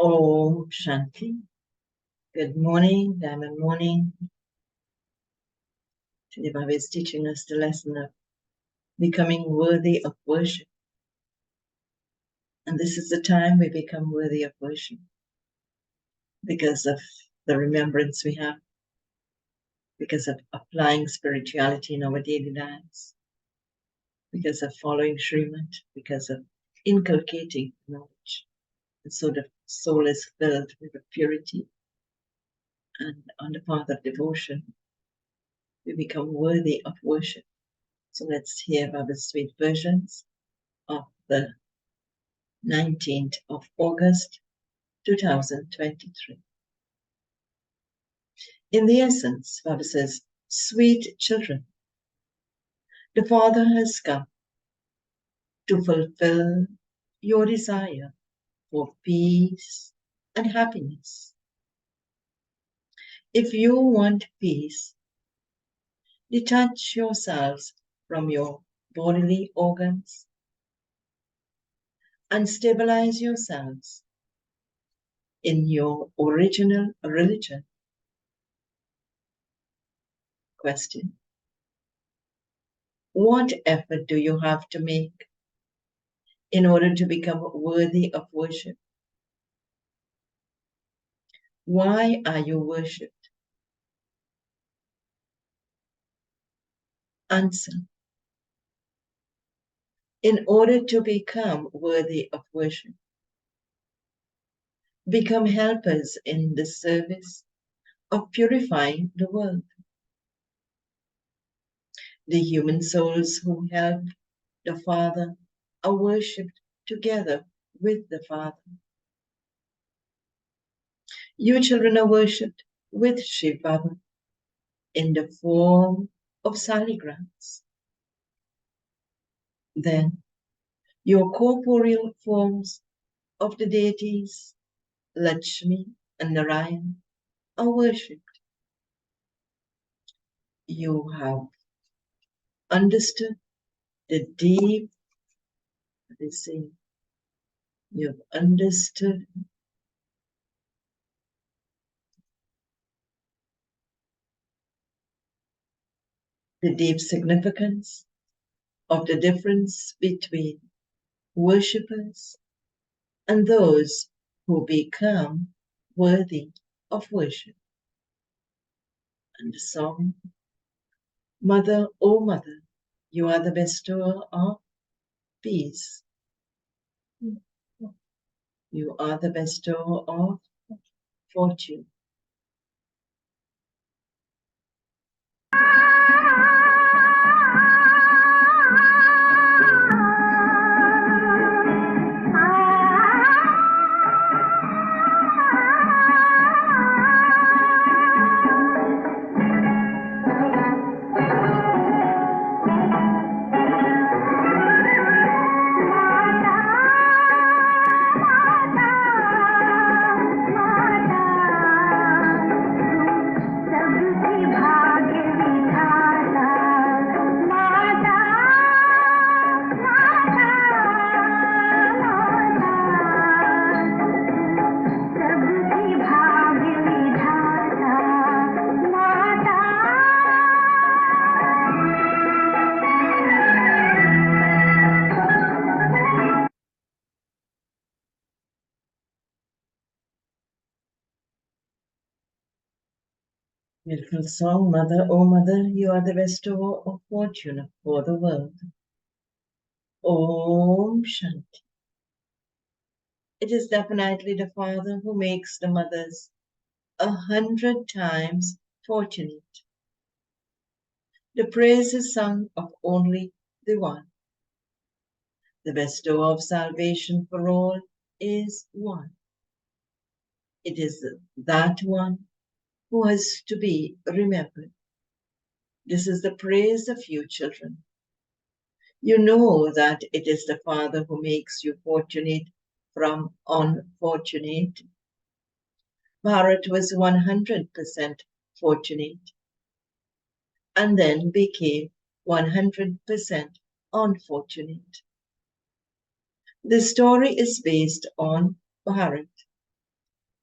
Om Shanti. Good morning, Diamond Morning. Today Baba is teaching us the lesson of becoming worthy of worship. And this is the time we become worthy of worship because of the remembrance we have, because of applying spirituality in our daily lives, because of following Srimad, because of inculcating knowledge. And so the soul is filled with a purity. And on the path of devotion, we become worthy of worship. So let's hear Baba's sweet versions of the 19th of August, 2023. In the essence, Baba says, sweet children, the Father has come to fulfill your desire for peace and happiness. If you want peace, detach yourselves from your bodily organs and stabilize yourselves in your original religion. Question: what effort do you have to make in order to become worthy of worship? Why are you worshipped? Answer: in order to become worthy of worship, become helpers in the service of purifying the world. The human souls who help the Father are worshipped together with the Father. You children are worshipped with Shiv Baba in the form of saligrams. Then your corporeal forms of the deities, Lakshmi and Narayan, are worshipped. You have understood the deep, they say, you've understood the deep significance of the difference between worshippers and those who become worthy of worship. And the song, Mother, O Mother, you are the bestower of peace. You are the bestower of fortune. Beautiful song, Mother, O Mother, you are the bestower of fortune for the world. Om Shanti. It is definitely the Father who makes the mothers 100 times fortunate. The praise is sung of only the one. The bestower of salvation for all is one. It is that one who has to be remembered. This is the praise of you children. You know that it is the Father who makes you fortunate from unfortunate. Bharat was 100% fortunate and then became 100% unfortunate. The story is based on Bharat.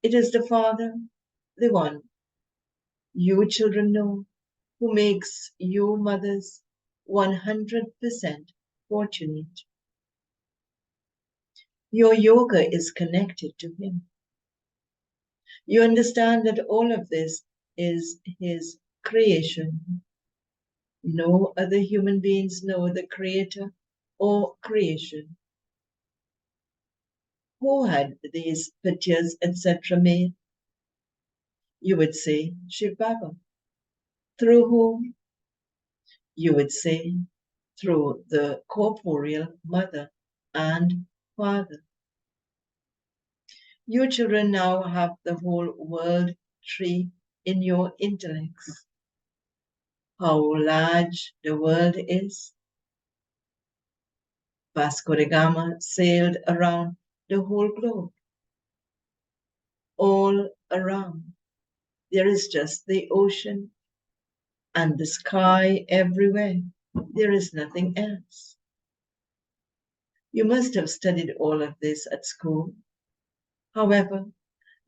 It is the Father, the one you children know, who makes you mothers 100% fortunate. Your yoga is connected to Him. You understand that all of this is His creation. No other human beings know the Creator or creation. Who had these pictures, etc. made? You would say Shiv Baba. Through whom? You would say through the corporeal mother and father. You children now have the whole world tree in your intellects. How large the world is. Vasco da Gama sailed around the whole globe. All around. There is just the ocean and the sky everywhere. There is nothing else. You must have studied all of this at school. However,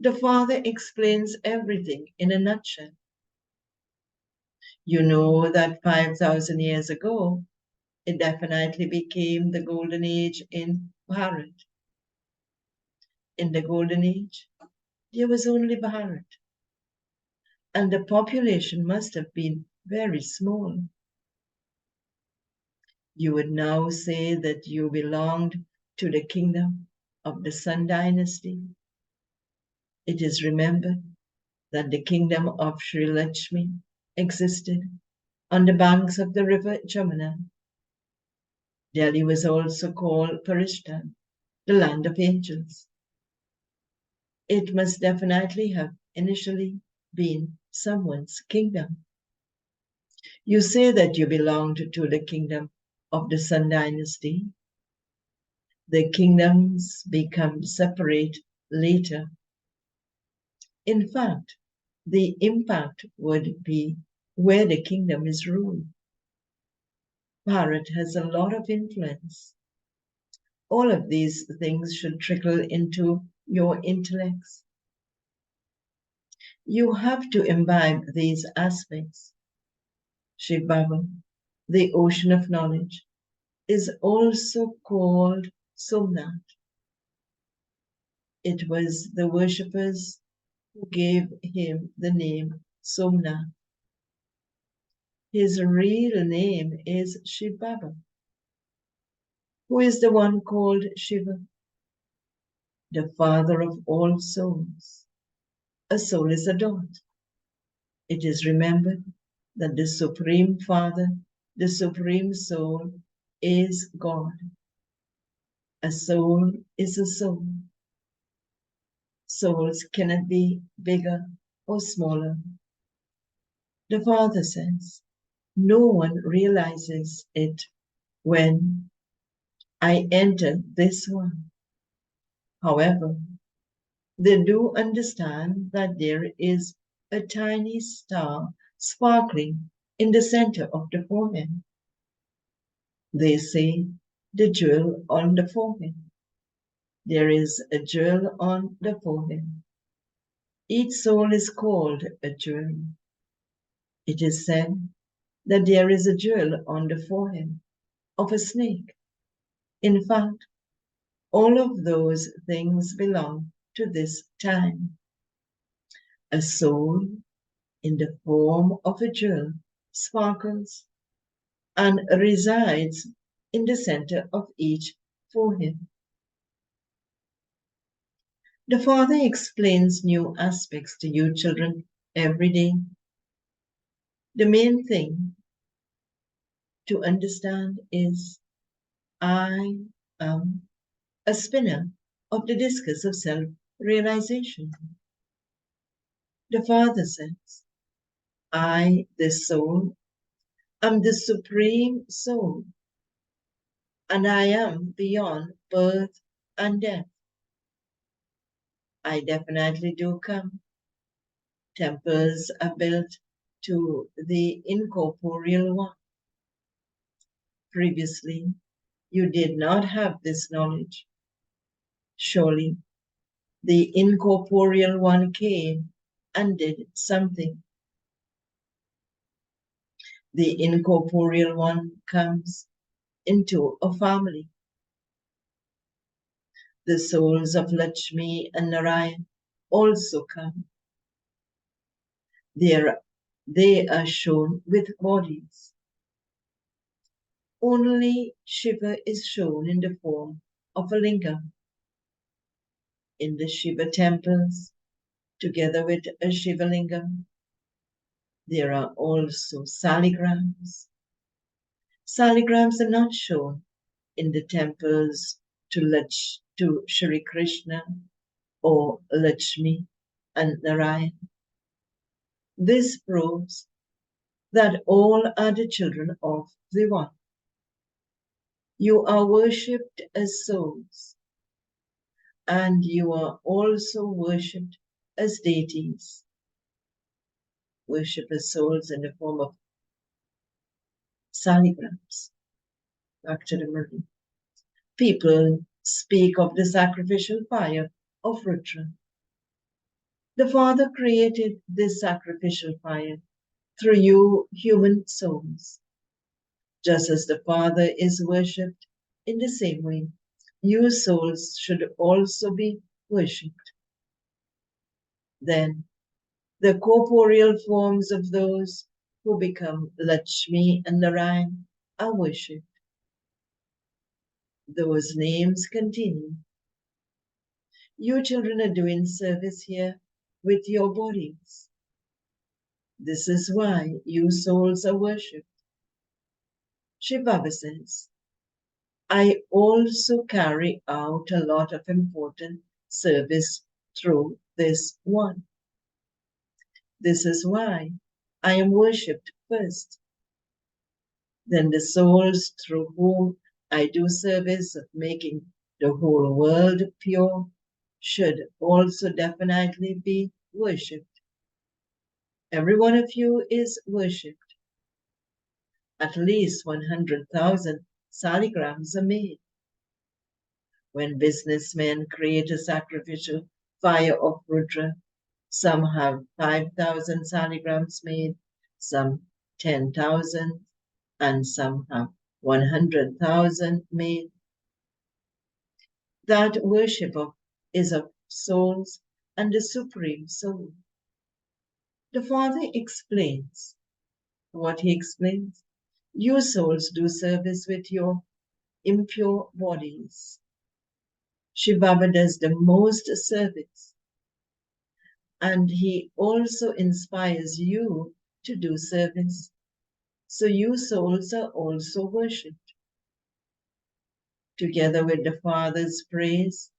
the Father explains everything in a nutshell. You know that 5,000 years ago, it definitely became the golden age in Bharat. In the golden age, there was only Bharat, and the population must have been very small. You would now say that you belonged to the kingdom of the Sun dynasty. It is remembered that the kingdom of Sri Lakshmi existed on the banks of the river Jamuna. Delhi was also called Parishtan, the land of angels. It must definitely have initially been someone's kingdom. You say that you belonged to the kingdom of the Sun dynasty. The kingdoms become separate later. In fact, the impact would be where the kingdom is ruled. Bharat has a lot of influence. All of these things should trickle into your intellects. You have to imbibe these aspects. Shiv Baba, the ocean of knowledge, is also called Somnath. It was the worshippers who gave him the name Somnath. His real name is Shiv Baba, who is the one called Shiva, the father of all souls. A soul is a dot. It is remembered that the Supreme Father, the Supreme Soul, is God. A soul is a soul. Souls cannot be bigger or smaller. The Father says, no one realizes it when I enter this one. However, they do understand that there is a tiny star sparkling in the center of the forehead. They say the jewel on the forehead. There is a jewel on the forehead. Each soul is called a jewel. It is said that there is a jewel on the forehead of a snake. In fact, all of those things belong to this time. A soul in the form of a jewel sparkles and resides in the center of each forehead. The Father explains new aspects to you children every day. The main thing to understand is I am a spinner of the discus of self-realization. The Father says, I, the soul, am the supreme soul, and I am beyond birth and death. I definitely do come. Temples are built to the incorporeal one. Previously, you did not have this knowledge. Surely, The incorporeal one came and did something. The incorporeal one comes into a family. The souls of Lakshmi and Narayan also come. They are shown with bodies. Only Shiva is shown in the form of a lingam. In the Shiva temples, together with a Shiva lingam, there are also saligrams. Saligrams are not shown in the temples to Shri Krishna or Lakshmi and Narayan. This proves that all are the children of the One. You are worshipped as souls, and you are also worshipped as deities. Worship as souls in the form of saligrams. Back to the Murli. People speak of the sacrificial fire of Rudra. The Father created this sacrificial fire through you human souls. Just as the Father is worshipped in the same way, you souls should also be worshipped. Then, the corporeal forms of those who become Lakshmi and Narayan are worshipped. Those names continue. You children are doing service here with your bodies. This is why you souls are worshipped. Shiva says, I also carry out a lot of important service through this one. This is why I am worshipped first. Then the souls through whom I do service of making the whole world pure should also definitely be worshipped. Every one of you is worshipped. At least 100,000 saligrams are made. When businessmen create a sacrificial fire of Rudra, some have 5,000 saligrams made, some 10,000, and some have 100,000 made. That worship is of souls and the Supreme Soul. The Father explains what he explains. You souls do service with your impure bodies. Shiva does the most service, and he also inspires you to do service. So you souls are also worshipped. Together with the Father's praise,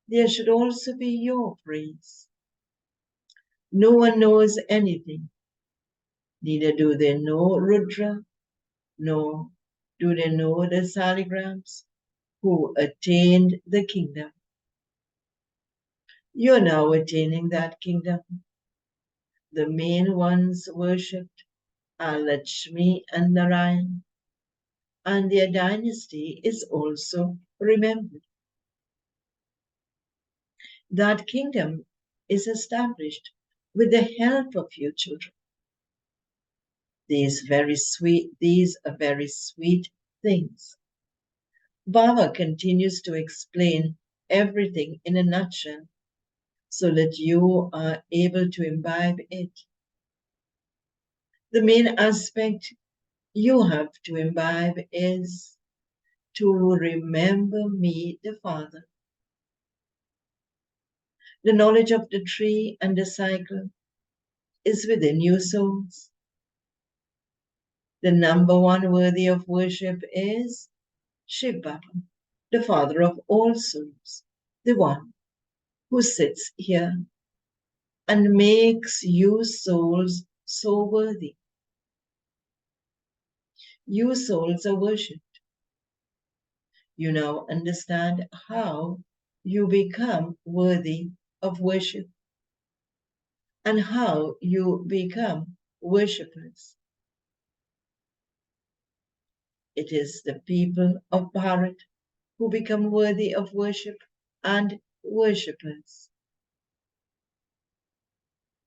there should also be your praise. No one knows anything. Neither do they know Rudra, nor do they know the saligrams who attained the kingdom. You're now attaining that kingdom. The main ones worshipped are Lakshmi and Narayan, and their dynasty is also remembered. That kingdom is established with the help of you children. These are very sweet things. Baba continues to explain everything in a nutshell so that you are able to imbibe it. The main aspect you have to imbibe is to remember me, the Father. The knowledge of the tree and the cycle is within you souls. The number one worthy of worship is Shiv Baba, the Father of all souls, the one who sits here and makes you souls so worthy. You souls are worshipped. You now understand how you become worthy of worship and how you become worshippers. It is the people of Bharat who become worthy of worship and worshippers.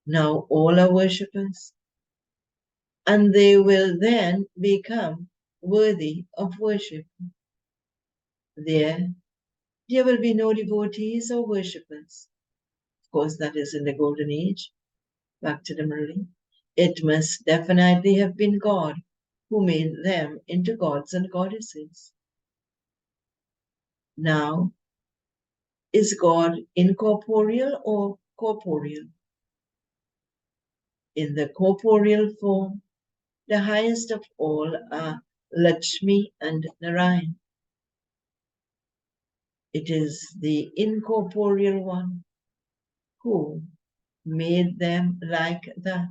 Now all are worshippers, and they will then become worthy of worship. There will be no devotees or worshippers. Of course, that is in the golden age. Back to the Murli. It must definitely have been God who made them into gods and goddesses. Now, is God incorporeal or corporeal? In the corporeal form, the highest of all are Lakshmi and Narayan. It is the incorporeal one who made them like that.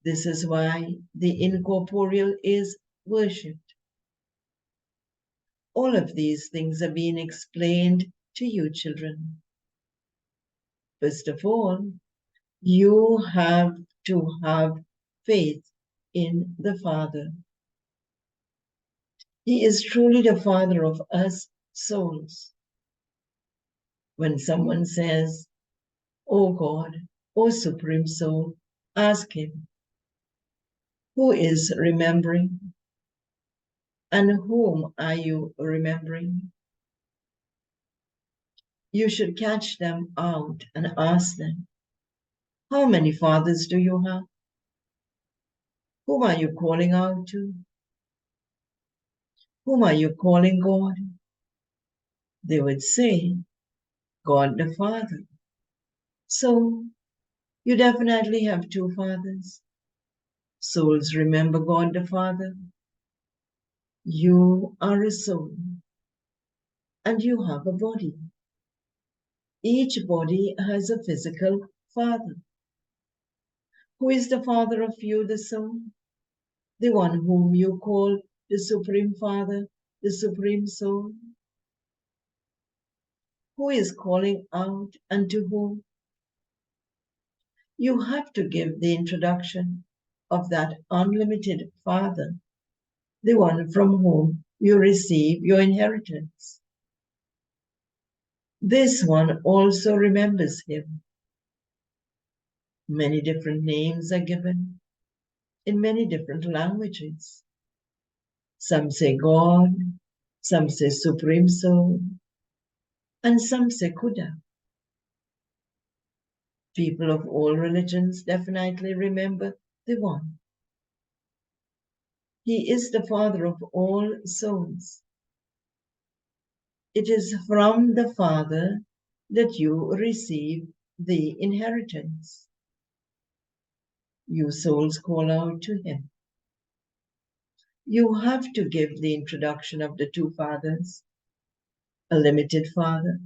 This is why the incorporeal is worshipped. All of these things are being explained to you, children. First of all, you have to have faith in the Father. He is truly the Father of us souls. When someone says, "Oh God, oh Supreme Soul," ask him, who is remembering? And whom are you remembering? You should catch them out and ask them, how many fathers do you have? Whom are you calling out to? Whom are you calling God? They would say, God the Father. So, you definitely have two fathers. Souls remember God the Father. You are a soul, and you have a body. Each body has a physical father. Who is the father of you, the soul? The one whom you call the Supreme Father, the Supreme Soul? Who is calling out and to whom? You have to give the introduction of that unlimited Father, the one from whom you receive your inheritance. This one also remembers him. Many different names are given in many different languages. Some say God, some say Supreme Soul, and some say Kuda. People of all religions definitely remember the one. He is the Father of all souls. It is from the Father that you receive the inheritance. You souls call out to him. You have to give the introduction of the two fathers, a limited Father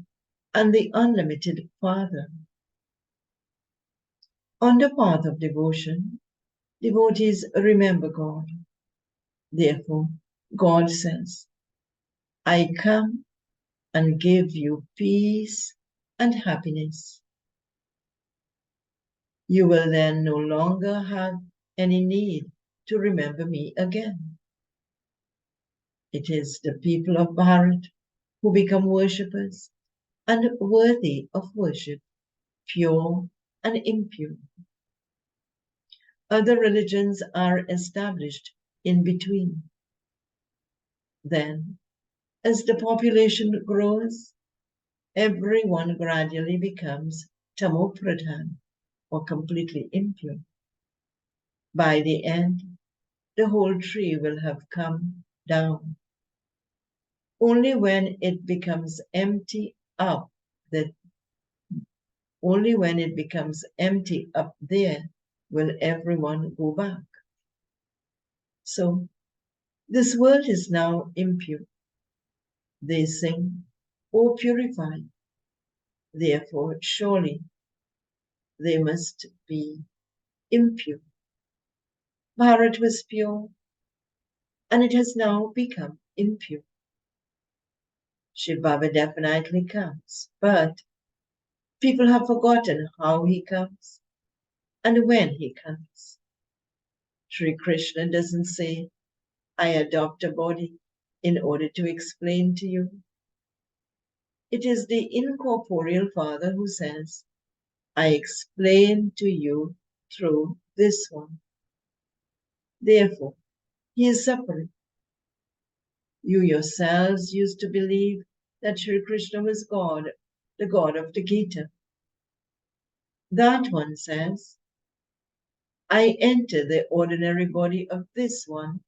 and the unlimited Father. On the path of devotion, devotees remember God. Therefore, God says, I come and give you peace and happiness. You will then no longer have any need to remember me again. It is the people of Bharat who become worshippers and worthy of worship, pure and impure. Other religions are established in between. Then, as the population grows, everyone gradually becomes tamopradhan, or completely impure. By the end, the whole tree will have come down. Only when it becomes empty up that only when it becomes empty up there will everyone go back. So this world is now impure. They sing, O purified. Therefore, surely they must be impure. Bharat was pure, and it has now become impure. Shiv Baba definitely comes, but people have forgotten how he comes and when he comes. Sri Krishna doesn't say, I adopt a body in order to explain to you. It is the incorporeal Father who says, I explain to you through this one. Therefore, he is separate. You yourselves used to believe that Sri Krishna was God, the God of the Gita. That one says, I enter the ordinary body of this one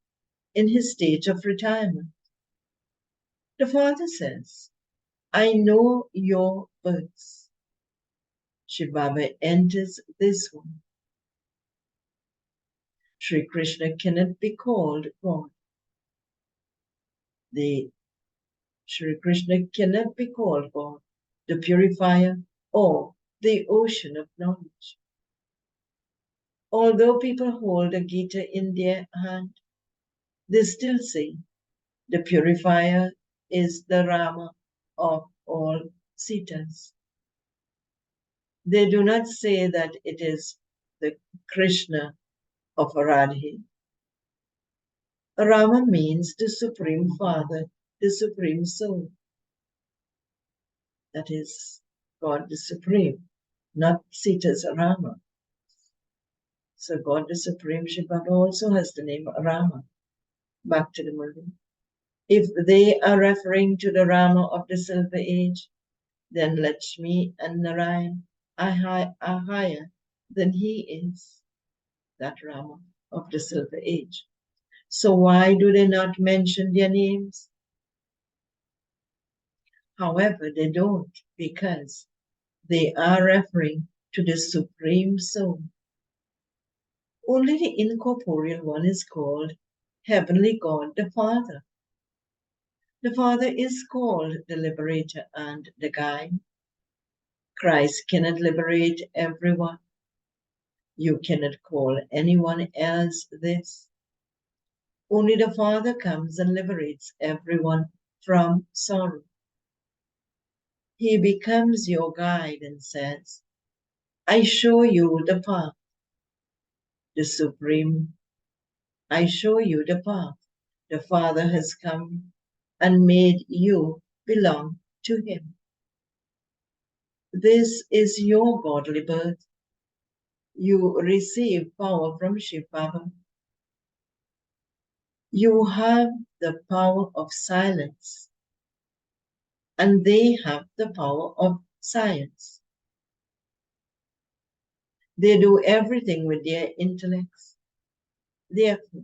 in his state of retirement. The Father says, I know your births. Shiv Baba enters this one. Sri Krishna cannot be called God. The Sri Krishna cannot be called God, the purifier, or the ocean of knowledge. Although people hold a Gita in their hand, they still say the purifier is the Rama of all Sitas. They do not say that it is the Krishna of Radhe. Rama means the Supreme Father, the Supreme Soul. That is God the Supreme, not Sita's Rama. So God the Supreme, Shiv Baba also has the name Rama. Back to the Murli. If they are referring to the Rama of the Silver Age, then Lakshmi and Narayan are higher than he is, that Rama of the Silver Age. So why do they not mention their names? However, they don't, because they are referring to the Supreme Soul. Only the incorporeal one is called Heavenly God the Father. The Father is called the Liberator and the Guide. Christ cannot liberate everyone. You cannot call anyone else this. Only the Father comes and liberates everyone from sorrow. He becomes your guide and says, I show you the path, the Supreme. I show you the path. The Father has come and made you belong to him. This is your godly birth. You receive power from Shiv Baba. You have the power of silence, and they have the power of science. They do everything with their intellects. Therefore,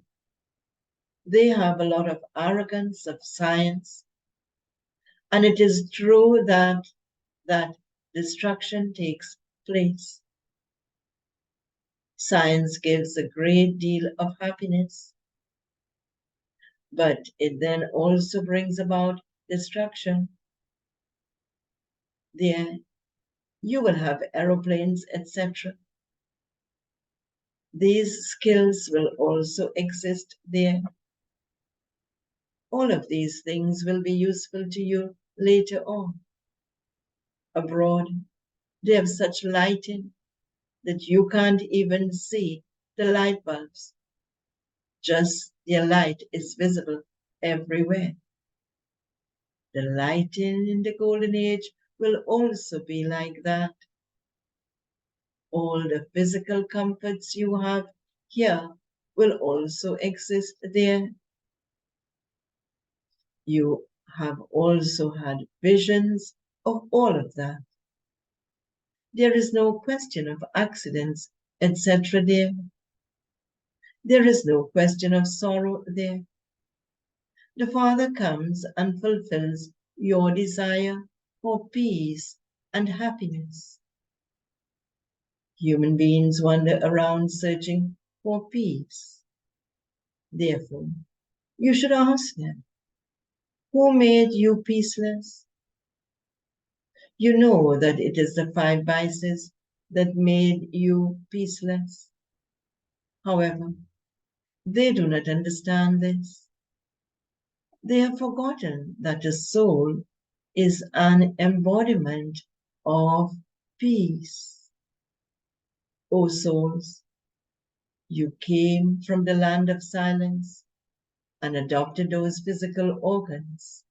they have a lot of arrogance of science, and it is true that destruction takes place. Science gives a great deal of happiness, but it then also brings about destruction. There, you will have aeroplanes, etc. These skills will also exist there. All of these things will be useful to you later on. Abroad, they have such lighting that you can't even see the light bulbs. Just their light is visible everywhere. The lighting in the golden age will also be like that. All the physical comforts you have here will also exist there. You have also had visions of all of that. There is no question of accidents, etc. there. There is no question of sorrow there. The Father comes and fulfills your desire for peace and happiness. Human beings wander around searching for peace. Therefore, you should ask them, who made you peaceless? You know that it is the 5 vices that made you peaceless. However, they do not understand this. They have forgotten that the soul is an embodiment of peace. O souls, you came from the land of silence and adopted those physical organs.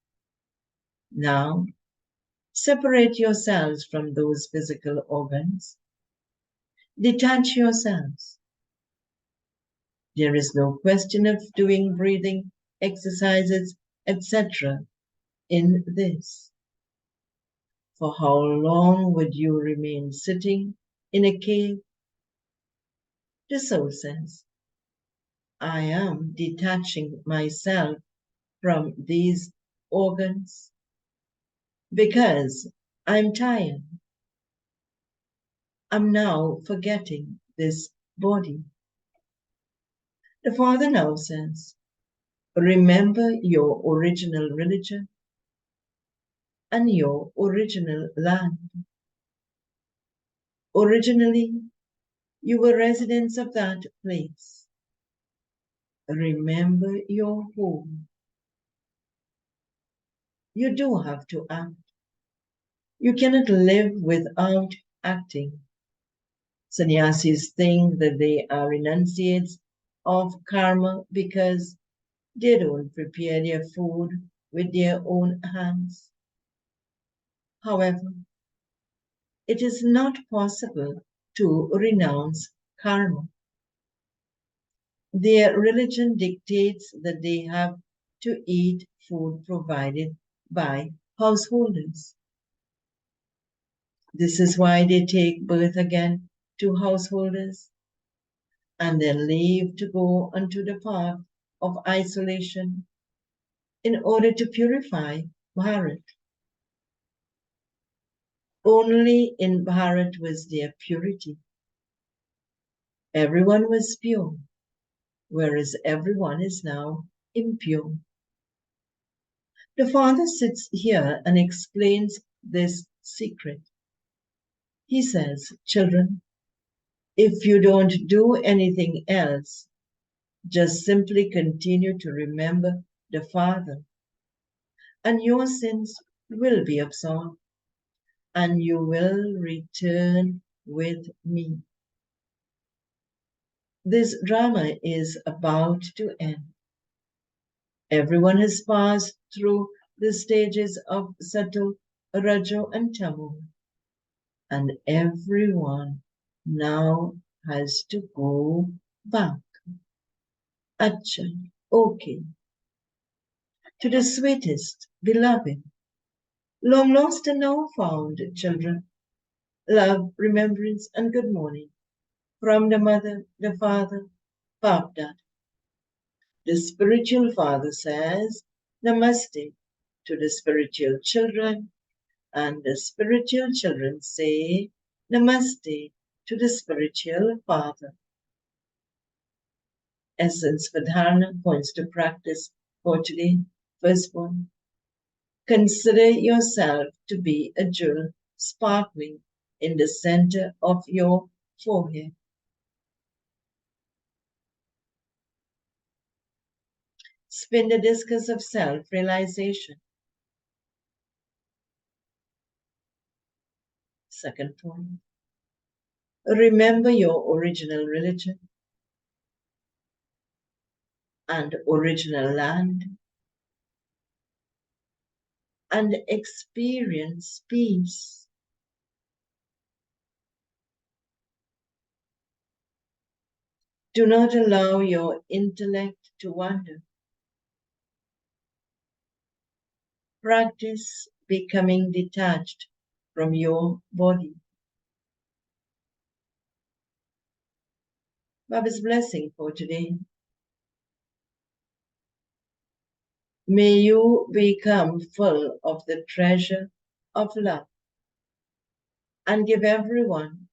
Now, Separate yourselves from those physical organs. Detach yourselves. There is no question of doing breathing exercises, etc. in this. For how long would you remain sitting in a cave? The soul says, I am detaching myself from these organs because I'm tired. I'm now forgetting this body. The Father now says, remember your original religion and your original land. Originally, you were residents of that place. Remember your home. You do have to act. You cannot live without acting. Sannyasis think that they are renunciates of karma because they don't prepare their food with their own hands. However, it is not possible to renounce karma. Their religion dictates that they have to eat food provided by householders. This is why they take birth again to householders and then leave to go onto the path of isolation in order to purify Bharat. Only in Bharat was there purity. Everyone was pure, whereas everyone is now impure. The Father sits here and explains this secret. He says, children, if you don't do anything else, just simply continue to remember the Father, and your sins will be absolved, and you will return with me. This drama is about to end. Everyone has passed through the stages of Sato, Rajo, and Tamo, and everyone now has to go back. Acha, okay, to the sweetest, beloved, long lost and now found children, love, remembrance, and good morning from the mother, the father, Babdad. The spiritual father says, Namaste to the spiritual children, and the spiritual children say, Namaste to the spiritual father. Essence for dharana points to practice for today. First one, consider yourself to be a jewel sparkling in the center of your forehead. Spin the discus of self-realization. Second point, remember your original religion and original land and experience peace. Do not allow your intellect to wander. Practice becoming detached from your body. Baba's blessing for today. May you become full of the treasure of love and give everyone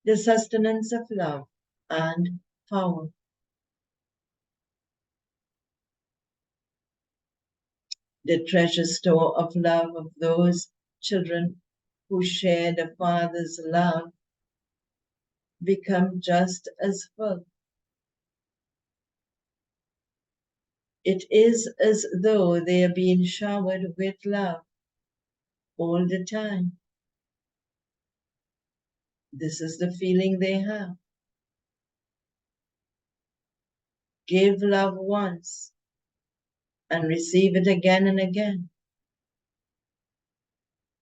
the sustenance of love and power. The treasure store of love of those children who share the Father's love become just as full. It is as though they are being showered with love all the time. This is the feeling they have. Give love once and receive it again and again.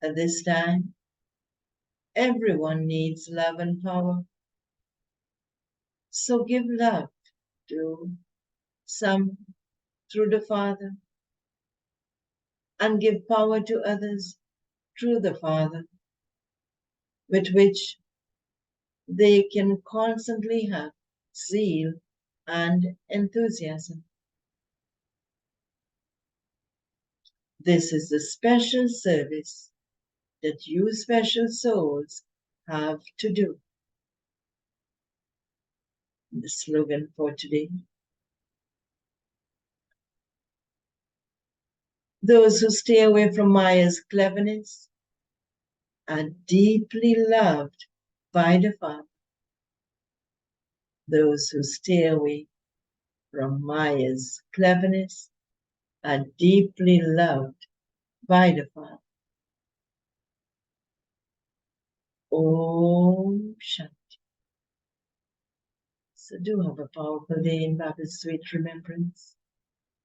At this time, everyone needs love and power. So give love to some through the Father, and give power to others through the Father, with which they can constantly have zeal and enthusiasm. This is the special service that you special souls have to do. The slogan for today: those who stay away from Maya's cleverness are deeply loved by the Father. Those who stay away from Maya's cleverness are deeply loved by the Father. Om Shanti. So do have a powerful day in Baba's sweet remembrance.